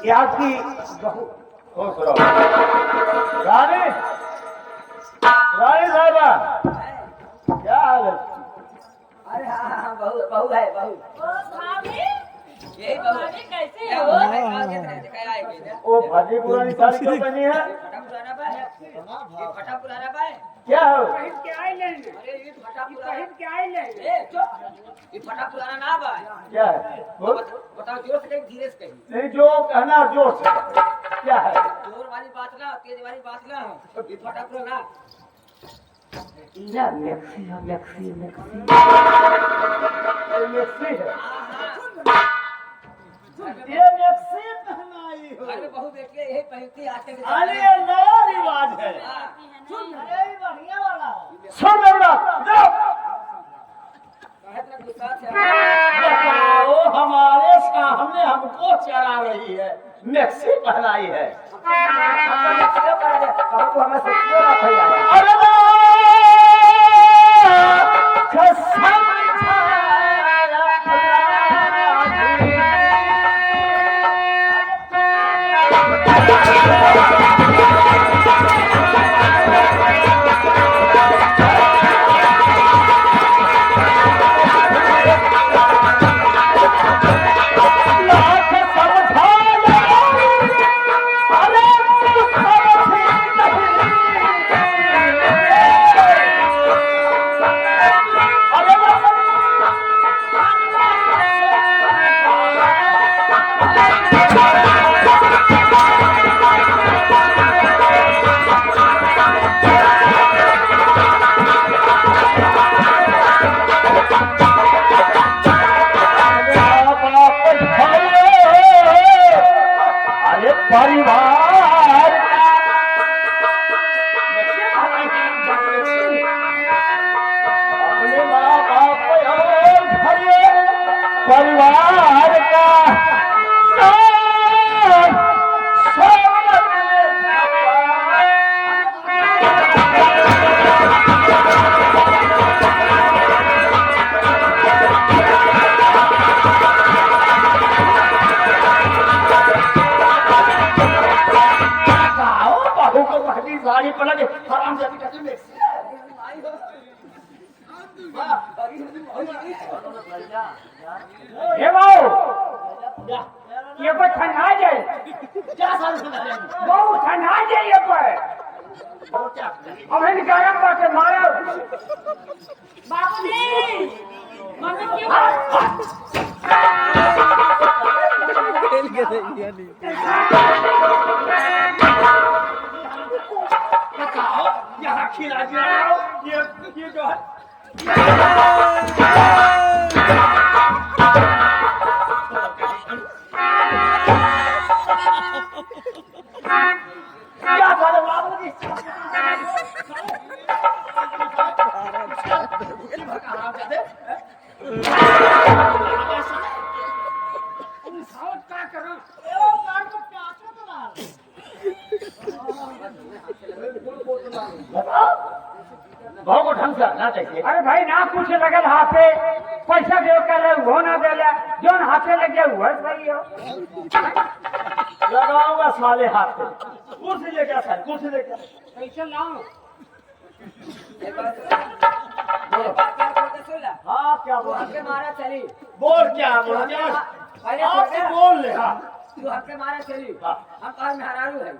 कि आपकी बहू हो सुनो रानी रानी साहबा क्या हाल है? अरे हाँ बहू बहू है बहू यही बहू कैसे क्या हो? हुआ है? कहाँ गिर रहे थे? क्या आए गिर रहे? वो भाजी पुरानी साड़ी क्यों पहनी है? फटा पुराना बा है? ये फटा पुराना बा है? क्या हो? अरे ये फटा पुराना ए चुप ये फटा पुराना ना बा है। क्या है? बोल। बताओ जोर से कहीं धीरे से कहीं नहीं जो कहना जोर से क्या है? जोर वाली बात ना तेज वाली बात ना हो ये फटा पुराना या मैक्सी है मैक्सी मैक्सी मैक्सी है ये मैक्सी पहनाई हो। अरे बहू बेटी यही पहनती है आजकल के अरे जमाने में। नया रिवाज है। हाँ, अरे बढ़िया वाला सुन मेरा काहे इतना गुस्सा से बताओ हमारे सामने हमको चढ़ा रही है मैक्सी पहनाई है। कहूँ तो हमें सोचिए ना भैया अरे कसम परिवार अपने माँ बाप और परिवार का साड़ी पलट आराम से कैसे में हे बाऊ ये पर ठंडा जाए क्या साल बहुत ठंडा जाए ये पर अब हम गरम करके मारो बाबूजी मम्मी क्यों यहाँ खिला ये जो है क्या साले बाबूजी भाव को ढंग से आना चाहिए। अरे भाई ना कुछ लगल हाथे पैसा दे कर वो ना दे जोन हाथे लगे हुआ सही हो लगाऊंगा साले हाथ पे कुर्सी लेके साले कुर्सी लेके पैसा लाओ ये बात क्या बोलते सुन ला हाँ क्या तू हमके मारा चली बोल क्या बोल क्या पहले आपसे बोल ले हाँ तू हमके मारा चली हाँ। हम कहा मेहरारू है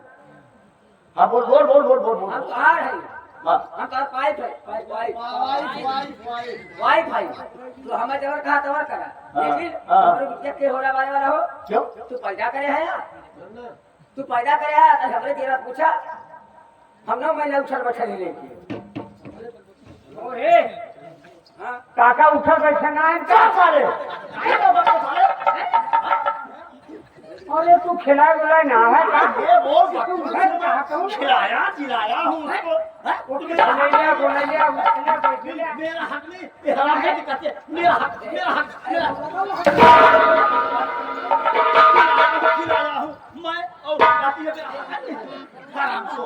हाँ बोल बोल बोल बोल बोल बोल हम कहार है हाँ हम कहा पाइप है पाइप वाइफ है तो हमें जबर कहा तवर करा लेकिन हमरे बिटिया के होला वाला हो क्यों तू पैदा करे है यार तू पैदा करे है तो हमरे तेरा पूछा हम ना मैं उछल बैठल लेके ओए हां काका उठल बैठे ना है क्या साले अरे तू खिलाए बुलाए ना है का ये बोल खिलाया खिलाया हूँ उसको बोलिया उठले बैठे ले मेरा हक नहीं तेरा हक दिक्कत है मेरा हक खिलाया हूँ मैं और बाकी है मेरा हक नहीं हराम को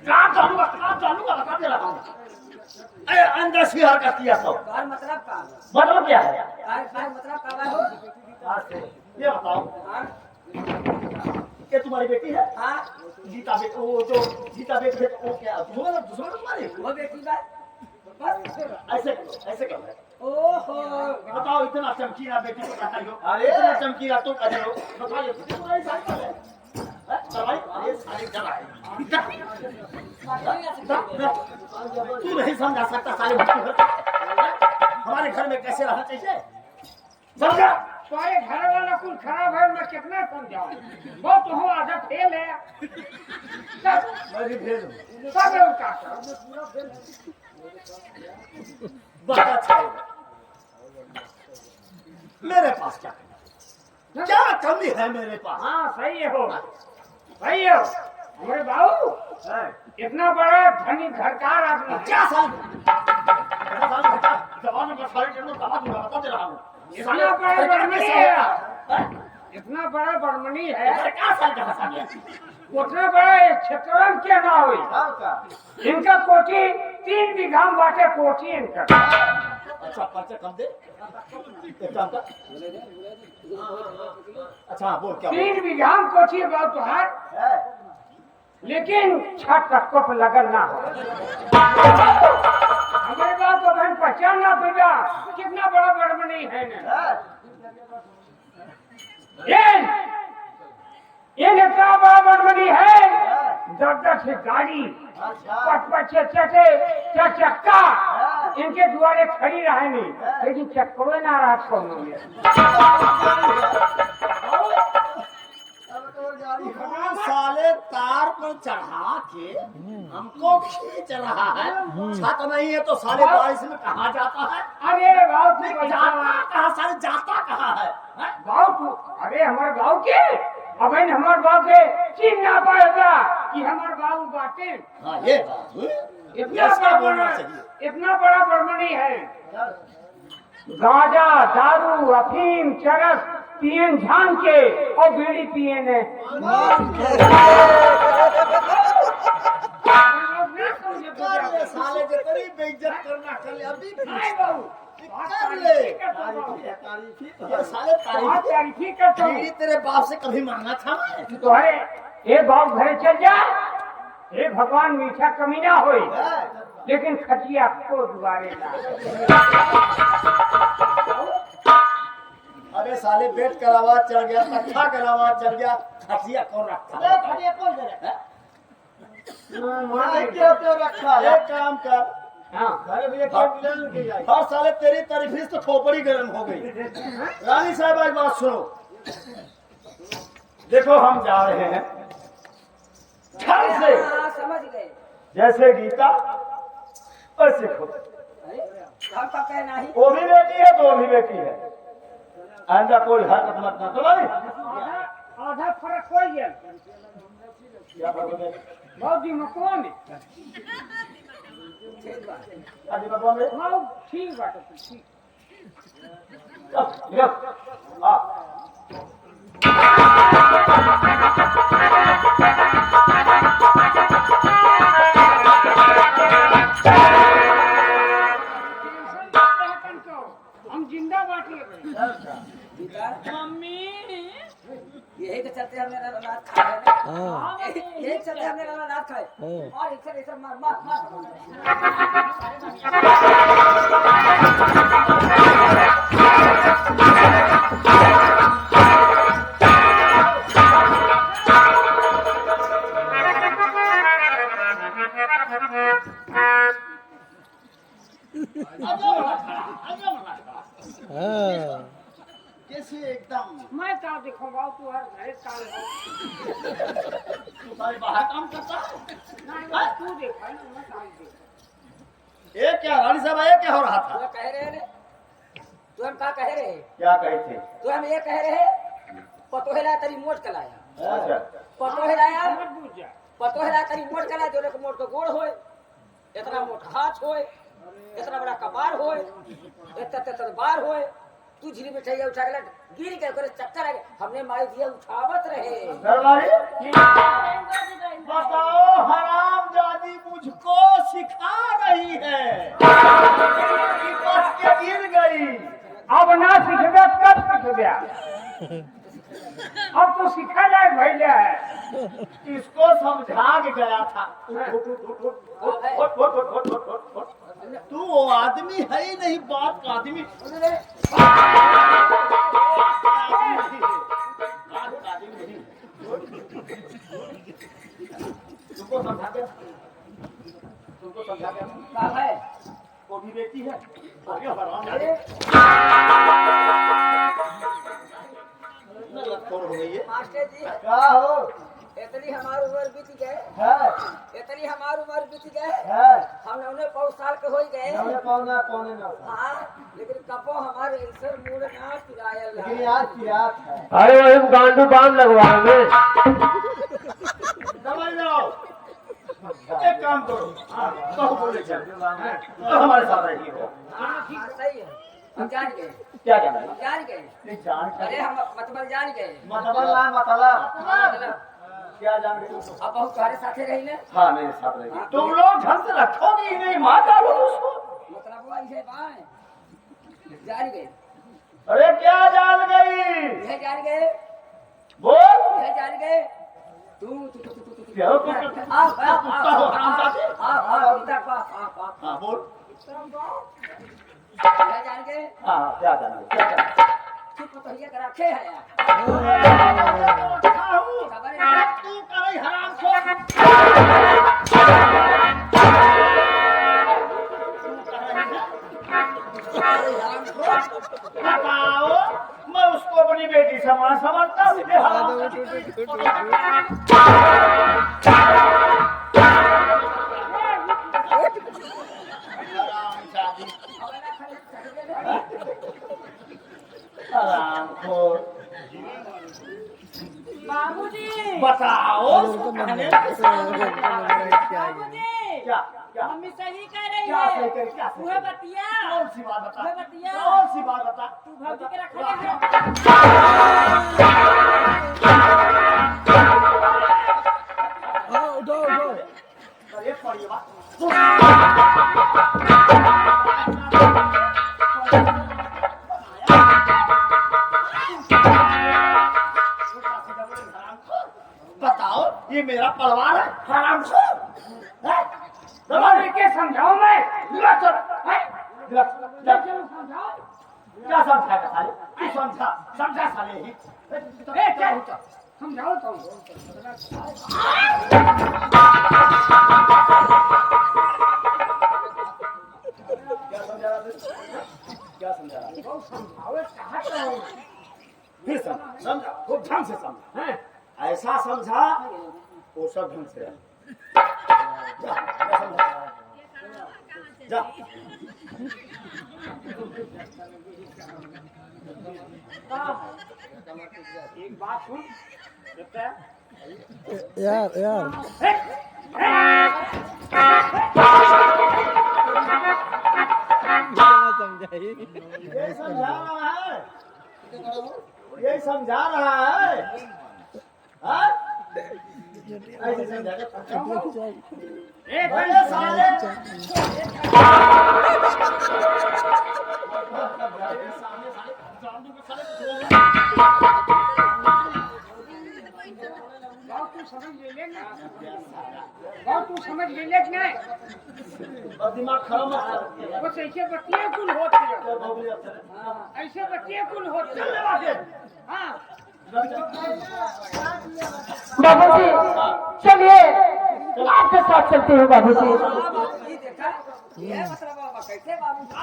काम चालूंगा बता दे रहा हूँ अरे अंदर से हरकत किया सब और मतलब का मतलब क्या है आज मतलब काला हो आज से ये बताओ हाँ ये तुम्हारी बेटी है? हाँ गीता बेटी, वो जो गीता बेटी है वो क्या दुश्मन तुम्हारी? वो बेटी बात बस ऐसे कर रहे ओहो बताओ इतना चमकीला बेटी को कहता हो, अरे इतना चमकीला तुम कहते हो, बताओ ये तुम्हारी साइकिल है? चलाई ये सारी चलाई तू नहीं समझा सकता साले हमारे घर में कैसे रहना चाहिए समझा? तुम्हारे घर वाला कुल खराब है, मैं कितना समझाऊं। वो तो हो आधा फेल है, मैं भी भेज दूं। सब है उसका। बहुत अच्छा है। मेरे पास क्या कमी है मेरे पास? हाँ सही है हो, सही है हो। हमारे बाबू इतना बड़ा धनी घरकार आदमी, क्या साल जवान में सारे टेंडर दबा दूंगा, बता दे रहा हूँ। इतना बड़ा बड़मनी है, इतना बड़ा बड़मनी है, क्या साल का हंसा गया? उतना बड़ा एक क्षेत्रम क्या ना हुई। इनका कोठी 3 बीघा में बाटे कोठी इनका। अच्छा पर्चा कम दे, एक काम कर। अच्छा बोल क्या 3 बीघा में कोठी है बाबू तुहार, लेकिन छत तक पे लगल ना हो। हमारे बात तो बहन पहचान ना पड़ा कितना बड़ा बड़मनी है ना। ये इतना बड़ा बड़मनी है, 10 से गाड़ी 5 चक्का इनके द्वारे खड़ी रहे नहीं, लेकिन चक्करों ना रहा छोड़ने में। साले तार पर चढ़ा के हमको खींच रहा है, छत नहीं है तो साले बारिश में कहाँ जाता है? अरे गाँव तू जाता कहाँ साले जाता कहाँ है? गाँव तू, अरे हमारे गाँव के अब हमारे गाँव के चिन्ह ना पाएगा कि हमारे गाँव बाटे। हाँ ये बात हुई। इतना बड़ा बड़मनी है, गांजा दारू अफीम चरस पियन झान के और बीड़ी पियन है। साले जितनी बेइज्जत करना कर ले अभी भी कर ले। ये साले तारीफी करता हूँ। बीड़ी तेरे बाप से कभी मांगा था मैं? तो है ये बाप घरे चल जा, हे भगवान मीठा कमी ना हो, लेकिन खटिया को दुबारे ना। अरे साले बेड का आवाज चल गया, पट्टा का आवाज चल गया, खटिया कौन रखा? खटिया कौन रखा? रखा एक काम कर, हर साले तेरी तारीफ तो खोपड़ी गर्म हो गई। रानी साहब एक बात सुनो, देखो हम जा रहे हैं घर से, समझ गए जैसे गीता वैसे खुद। हम का कहना ही वो भी बेटी है तो वो भी बेटी है, आइंदा कोई हरकत मत ना। तो आधा फर्क हो गया क्या बोलोगे? बहुत दिमाग में अभी भगवान में ठीक बात है, ठीक। हम जिंदा बाटी मम्मी यही के चलते हमने रात खाए हैं। यही चलते हमने रात खाए और इसे मार मार मार। कैसे एकदम मैं क्या देखो बाबू तू हर घरे काम हो तुम्हारे बाहर काम करता है? नहीं तू देखा ना मैं काम देख। ये क्या रानी साहब ये क्या हो रहा था? तू कह रहे रे तू हम का कह रहे क्या कहे थे? तू हम ये कह रहे पतो है तेरी मोट कलाया अच्छा पतो है लाया मत बुझ जा। पतो है तेरी मोट कला जो लोग मोट तो गोड़ होए इतना मोटा हाथ होए इतना बड़ा कपार होए इतना बार होए तू झिरी मिठाइया उठा के गिर के करे चक्कर आ गए हमने मारी दिया उठावत रहे दरबारी बताओ हराम जादी मुझको सिखा रही है कि बच के गिर गई। अब ना अब तो सिखा जाए भैया है। इसको समझा के गया था। तू वो आदमी है ही नहीं, बाप का आदमी। तुमको समझा गया, तुमको समझा गया। क्या है? वो भी बेटी है, वो भी हराम है। हो गई है। मास्टर जी, क्या हो? इतनी हमारी उम्र बीत गए, है, इतनी हमारी उम्र बीत गए, है। हम उन्हें 5 साल के हो ही गए। नौने पौने पौने नौ साल। हाँ, लेकिन कपो हमारे ऐसे मूड ना पिरायल लेकिन आज की रात है। अरे वही गांडू बांध लगवाएंगे। समझ लो। एक काम करो, कहो बोले चल, हमारे साथ रहिए हो। हाँ, सही है। हम जान गए, क्या जाना है? हम जान गए। नहीं जान अरे हम मतलब जान गए। मतलब ना मतलब मतलब क्या जान गए? अब बहुत तुम्हारे साथे रही ना। हाँ मेरे साथ रहिए। तुम लोग ढंग से रखोगे ही नहीं, मार डालो उसको। मतलब वो ऐसे बाएं जान गए। अरे क्या जान गई? यह जान गए, बोल। यह जान गए। तू क्या हो? हाँ बोल। यह जान गए। हाँ क्या जान गई? क्या जान गई? चुप तो ये करा खे है यार। खबर है? तू करे हरामखोर। बताओ, मैं उसको अपनी बेटी समान समझता हूँ। हरामखोर। बाबूजी, बताओ उसको कहने बाबूजी, क्या क्या मम्मी सही कह रही क्या सही है। करे? क्या सही वह करे? बतिया, कौन सी बात बता? वह बतिया। कौन सी बात बता? तू भौजी के रखले है। अरे पढ़िए बात। बताओ, ये मेरा परिवार है, हरामखोर। है? तुम्हारे के समझाओ मैं। लग चल, है? लग चल। समझाओ। क्या समझाएगा साले? तू समझा, समझा साले ही। ए, चल, समझाओ तुम। क्या समझा रहा तू? क्या समझा रहा? बहुत समझाओ, कहा तो फिर समझा, खूब ढंग से समझा। हैं? ऐसा समझा वो सब ढंग से जा, जा समझा। जा। एक बात सुन, बेटा। यार समझाइए। ये समझा रहा है, ये समझा रहा है। हाँ? ऐसे समझा ए, भले साले। बात तू समझ ले लेना। बात तू समझ ले ले कि नहीं? और दिमाग खराब मत कर। बस ऐसे बच्चे कुल होते हैं। क्या बोल रहे? ऐसे बच्चे कुल होते हैं। हाँ, बाबूजी, चलिए आपके साथ चलते हैं बाबूजी। बाबूजी देखा, ये मतलब बाबा कैसे बाबूजी?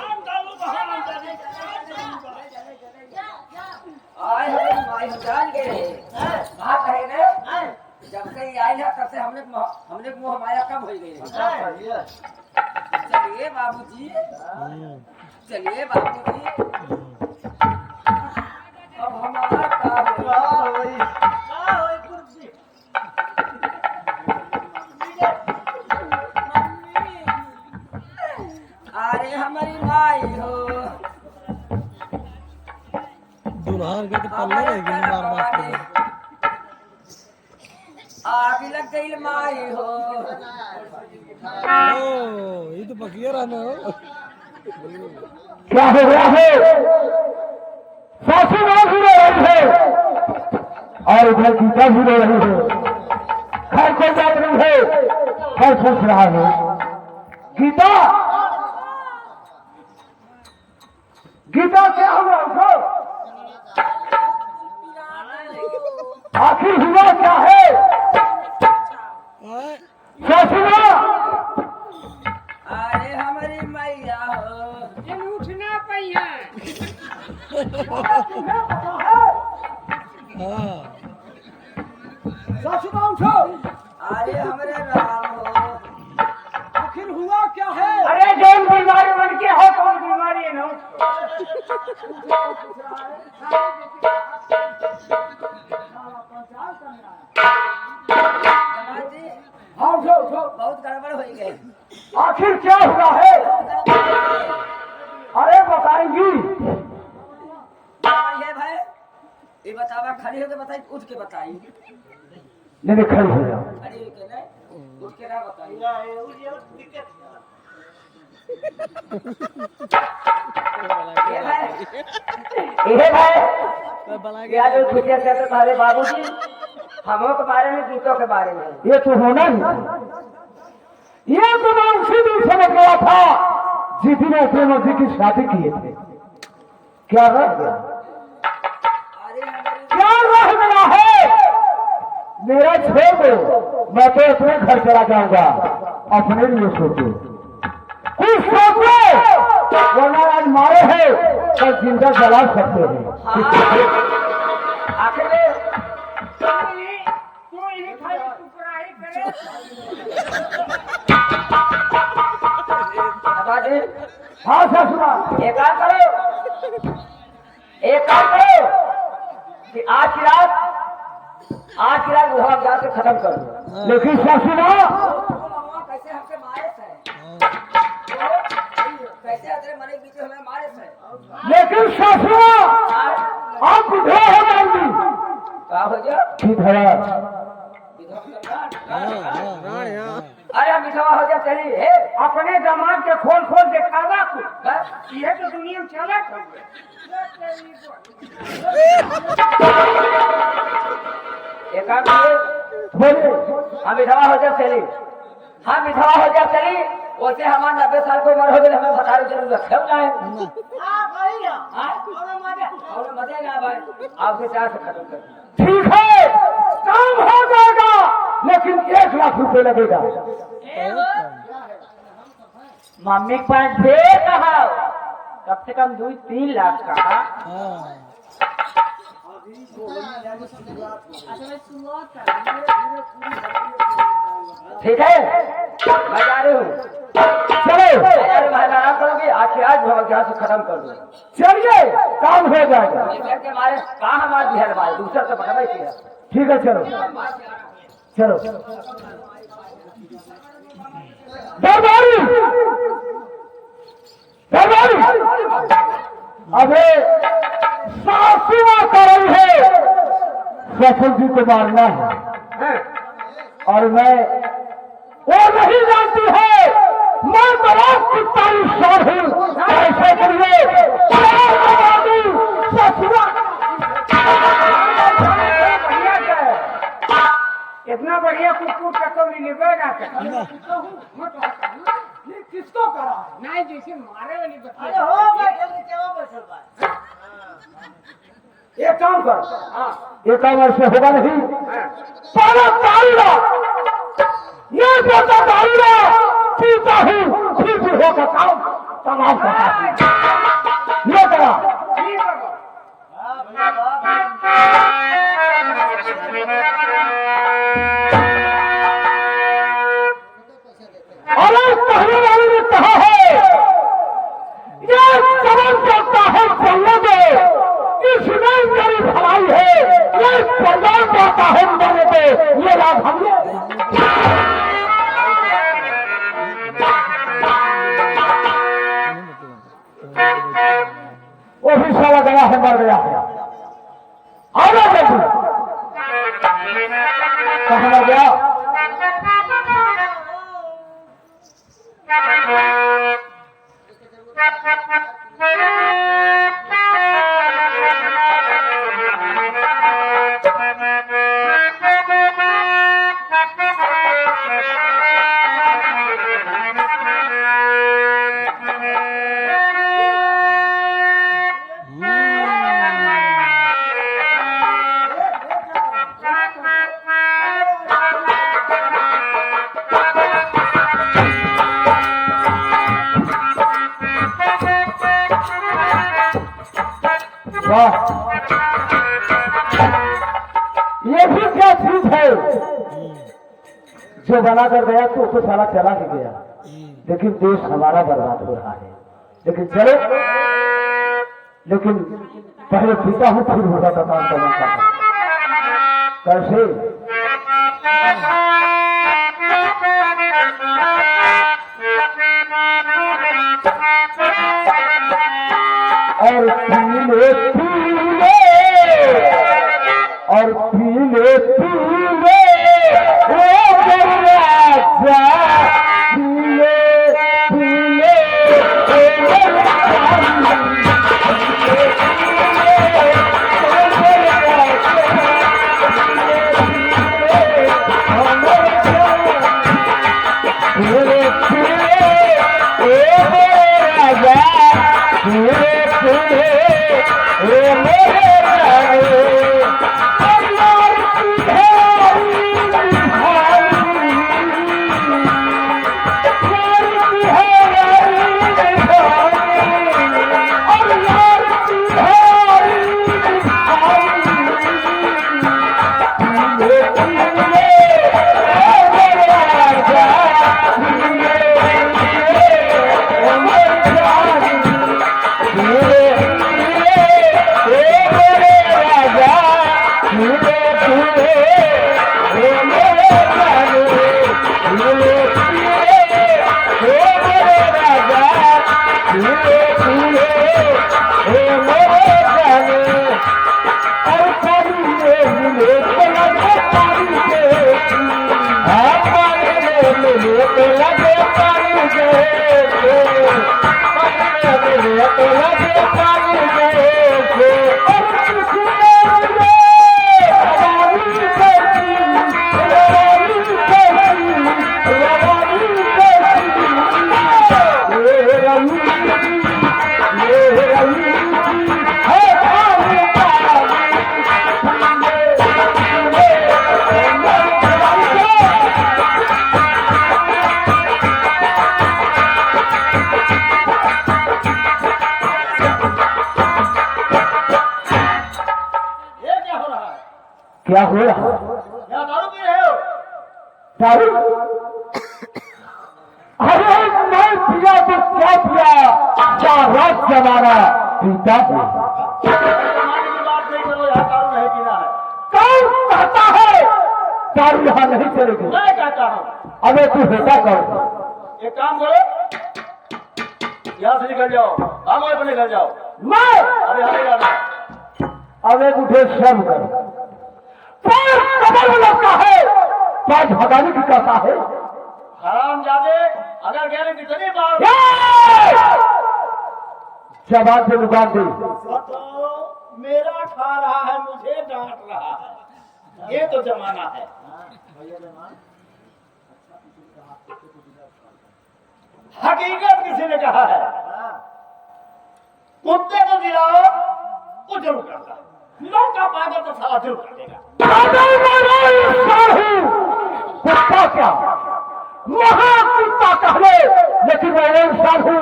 आए हमें माई हम जान गए। बात है ना, जब से ये आई है तब से हमने मोह माया कम हो गई। चलिए बाबूजी, चलिए बाबूजी, अब हमारा क्या होगा? अरे हमारी माई हो, दुल्हन के तो पल्ले रहेगी मार मार के। आग लग गई माई हो। ओ ये तो पकिया रहना हो। क्या हो गया है? सासू माँ की है और इधर गीता भी रो रही है। खैर कोई बात नहीं है, खैर पूछ रहा है गीता, गीता क्या हुआ? उठो, आखिर हुआ क्या है? ससुरा, अरे हमारी मैया हो, उठना पहिया ससुरा उठो, अरे हमारे राम हो, आखिर हुआ क्या है? अरे जौन बीमारी बन के हो कौन बीमारी है ना? जमाल जी हाँ उठो उठो, बहुत गड़बड़ हो गई। आखिर क्या हुआ है? अरे बताएंगी। ये भाई ये बतावा, खड़ी होके बताई, उठ के बताई। नहीं खड़ी हो जाओ। खड़ी होके नहीं, उठ के ना बताई। ये भाई ये भाई क्या जो पूछे थे तुम्हारे बाबूजी हमों के बारे में, गीतों के बारे में। ये तो होना ही, ये तो मैं उसी दिन समझ गया था जिस दिन प्रेम जी की शादी किए थे। क्या रह गया? अरे हमारी क्या रह गया है? मेरा छोड़ दो, मैं तो अपने घर चला जाऊंगा। अपने लिए सोचो, कुछ सोचो, वरना आज मारे हैं तो जिंदा जला सकते हैं। आखिर तू इन्हीं खाली टुकड़ाई करे। बाबूजी हाँ ससुरा, एक काम करो, एक काम करो कि आज की रात बुढ़ा जा के खत्म कर दो। लेकिन ससुरा, कैसे हमसे मारे थे, कैसे अदरे मरे बीच हमें मारे थे। लेकिन ससुरा आप बुढ़े हो जाएंगी। क्या हो गया? किधर? अरे हम विधवा हो गया तेरी है। अपने दामाद के खोल खोल दिखावा कुछ, ये तो दुनिया में चला था। एक काम करिए, बोले हम विधवा हो जाए तेरी, हम विधवा हो जाए तेरी, वैसे हमारे 90 साल को उम्र हो गई, हमें बता जरूर रखे जाए। और मजे ना भाई, आपके चार से खत्म कर दिया। ठीक है, काम हो जाएगा, लेकिन 1 लाख रुपए लगेगा। मम्मी के पास दे कहा, कम से कम 2-3 लाख का। ठीक है, मैं जा रही हूँ। चलो अरे भाई आराम करोगे, आखिर आज भगवान यहाँ से खत्म कर दो। चलिए, काम हो जाएगा। के हमारे कहाँ हमारे बिहार भाई दूसरा से पकड़ किया। ठीक है, चलो चलो। दरबारी, दरबारी, अबे सासुआ कर रही है, ससुर जी को मारना है और मैं वो नहीं जानती है, मैं बड़ा कुत्ता इंसान हूँ। ऐसे करिए, ससुरा बढ़िया है, इतना बढ़िया कुकुर का तो मिलेगा ना। ये किसको करा? नहीं जैसे मारे वाली बच्ची। एक काम कर, ये काम ऐसे होगा नहीं। पहले तारीरा, ये बेटा तारीरा पीता हूँ, फिर भी होगा काम तमाम करता हूँ। ये करा ठीक है अरे कहने वाले ने कहा है, ये चमन करता है चलने दे, इसमें मेरी भलाई है। ये प्रदान करता है मरने दे, ये लाभ हम वाह, ये भी क्या चीज है जो बना कर गया तो साला चला ही गया, लेकिन देश हमारा बर्बाद हो रहा है। लेकिन चलो, लेकिन पहले पीता हूँ फिर होगा तो काम करना कैसे। और पीले पीले और पीले पीले ओ राजा, पीले पीले क्या हो रहा है? क्या दारू पी रहे हो? दारू? अरे मैं पिया तो क्या पिया, क्या रात जमाना पीता है। जमाने की बात नहीं करो, यहाँ दारू नहीं पीना है। कौन कहता है दारू यहाँ नहीं चलेगी? मैं कहता हूँ। अबे तू होता कौन? एक काम करो, यहाँ से निकल जाओ, हम अपने निकल जाओ। मैं अरे हमें जाना है। अब एक उठे शर्म कर, कबर लगता है, क्या भगाने की कहता है। हरामजादे, अगर कह रहे कितनी बार जवाब से लुगान दे। तो मेरा खा रहा है, मुझे डांट रहा है, ये तो जमाना है। हकीकत किसी ने कहा है, कुत्ते को दिलाओ वो जरूर करता है, लौका पाएगा तो साला जरूर कर देगा। कुत्ता क्या, महाकुत्ता कह ले, लेकिन मैं इंसान हूँ,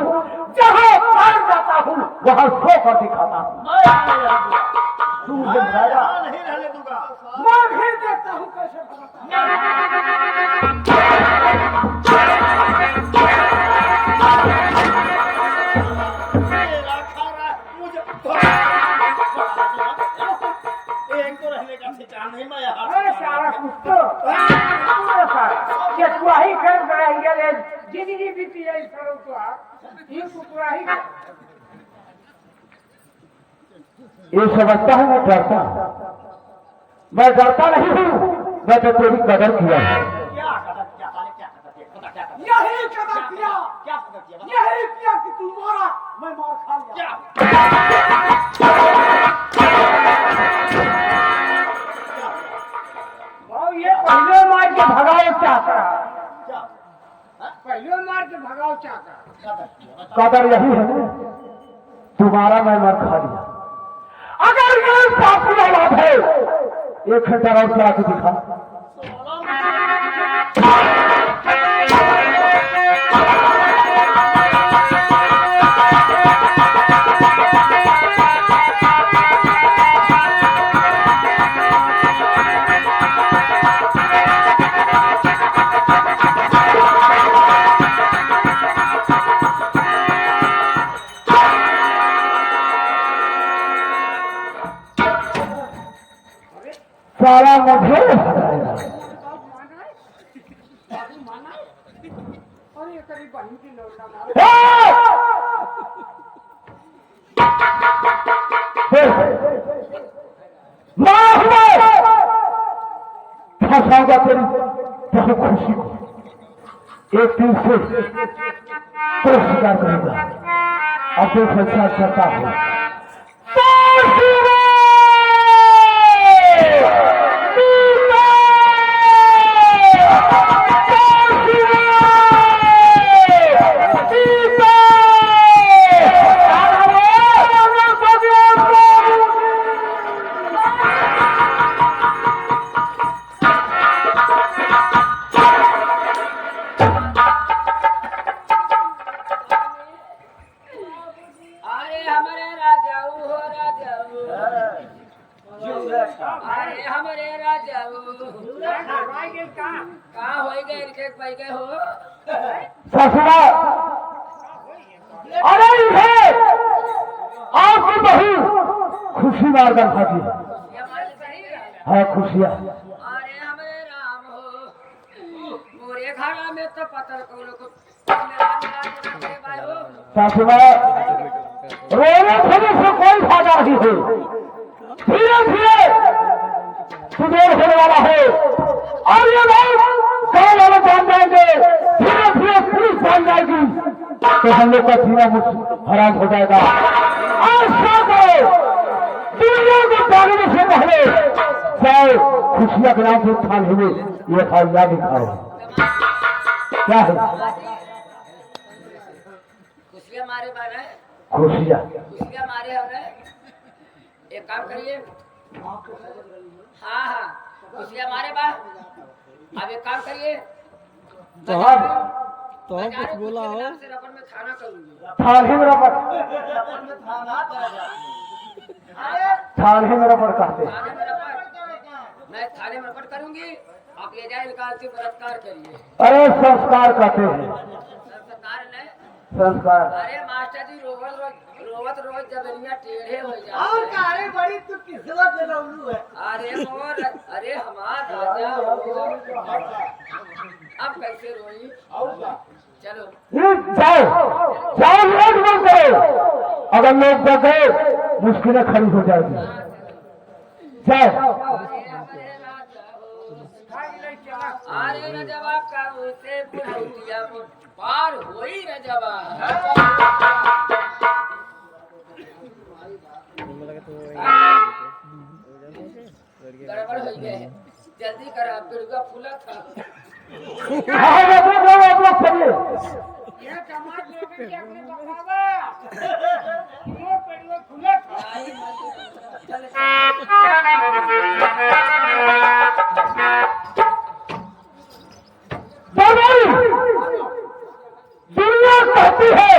जहाँ पार जाता हूँ वहाँ सो कर दिखाता हूँ। तू मुझे बुलाया, नहीं रहने दूंगा। मैं भी देखता हूँ कैसे मेरा खा रहा है, मुझे एक तो रहने का ठिकाना नहीं। मैं यहाँ अरे सारा कुत्तो ये कुआही कर कराएंगे ले जिंदगी बीती है करो तो आप ये कुआही ये समझता हूँ मैं डरता हूँ, मैं डरता नहीं हूँ, मैं तो तेरी कदर किया है। क्या कदर किया, साले क्या कदर किया, पता क्या कदर यही कदर किया, क्या कदर किया, यही किया कि तू मारा, मैं मार खा लिया। ये पहले मार के भगाओ चाहता है। पहले मार के भगाओ चाहता। कदर यही है ना, तुम्हारा मैं मर खा लिया। अगर ये पापी औलाद है, एक घंटा और चला के दिखा। सारा मुझे भगाएगा। और ये करीब बहन की लौटा मारो। फंसाऊंगा तेरी बहुत खुशी को, एक दिन से तो स्वीकार करूंगा। अब तो फैसला करता हूँ। अरे हमारे राजाऊ हो राजाऊ, अरे हमारे राजाऊ कहाँ हो गए, इनके पाई गए हो। ससुरा, अरे इधर आपकी बहू खुशी मारकर भागी। ये हमारे सही है। है खुशियाँ। अरे हमें राम हो, मोरे घर में तो पत्थर को लोग सासुमा, रोने धोने से कोई फायदा नहीं है। धीरे धीरे सुधेर होने वाला है और ये लोग गाँव वाले जान जाएंगे, धीरे धीरे पुलिस जान जाएगी, तो हम लोग का जीना हराम हो जाएगा। आज दुनिया को जागने से पहले चाहे खुशियाँ के नाम से थाने में ये फायदा दिखाओ। क्या है खुशियाँ मारे बारे, खुशियाँ? खुशियाँ मारे हो रहे। एक काम करिए, हाँ हाँ खुशियाँ मारे बा। अब एक काम करिए, तो हम कुछ बोला हो। रबड़ में खाना करूँगी। थाने में रबड़, थाने में रबड़ कहते हैं। थाने में रबड़, मैं थाने में रबड़ करूँगी, आप ले जाए निकाल के बलात्कार करिए। अरे संस्कार कहते हैं, सरकार ने, संस्कार। अरे मास्टर जी रोवत रोज जबरिया टेढ़े हो और जाते हैं। कारे बड़ी तू किस्मत में रौलू है। अरे मोर, अरे हमार राजा हो, अब कैसे रोई। चलो जाओ जाओ, लोग मत करो, अगर लोग बच गए मुश्किलें खड़ी हो जाएगी। जाओ। अरे रजवा का उसे बुढ़िया पार होई रजवा। गड़बड़ हो गए, जल्दी करा, बिड़ुआ फूला था। ये समाज लोग के अपने बकावा वो पेड़वा खुला दुनिया कहती है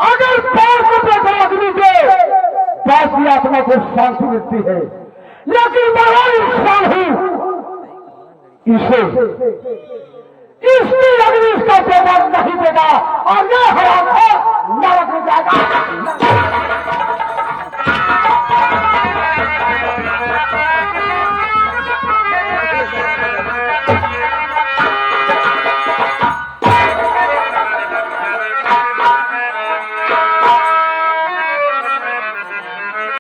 अगर पैर को बैठे आदमी के पास की आत्मा को शांति मिलती है, लेकिन मैं इंसान हूं, इसे इसकी अग्नि इसका जवाब नहीं देगा और न हराम है, नरक में जाएगा।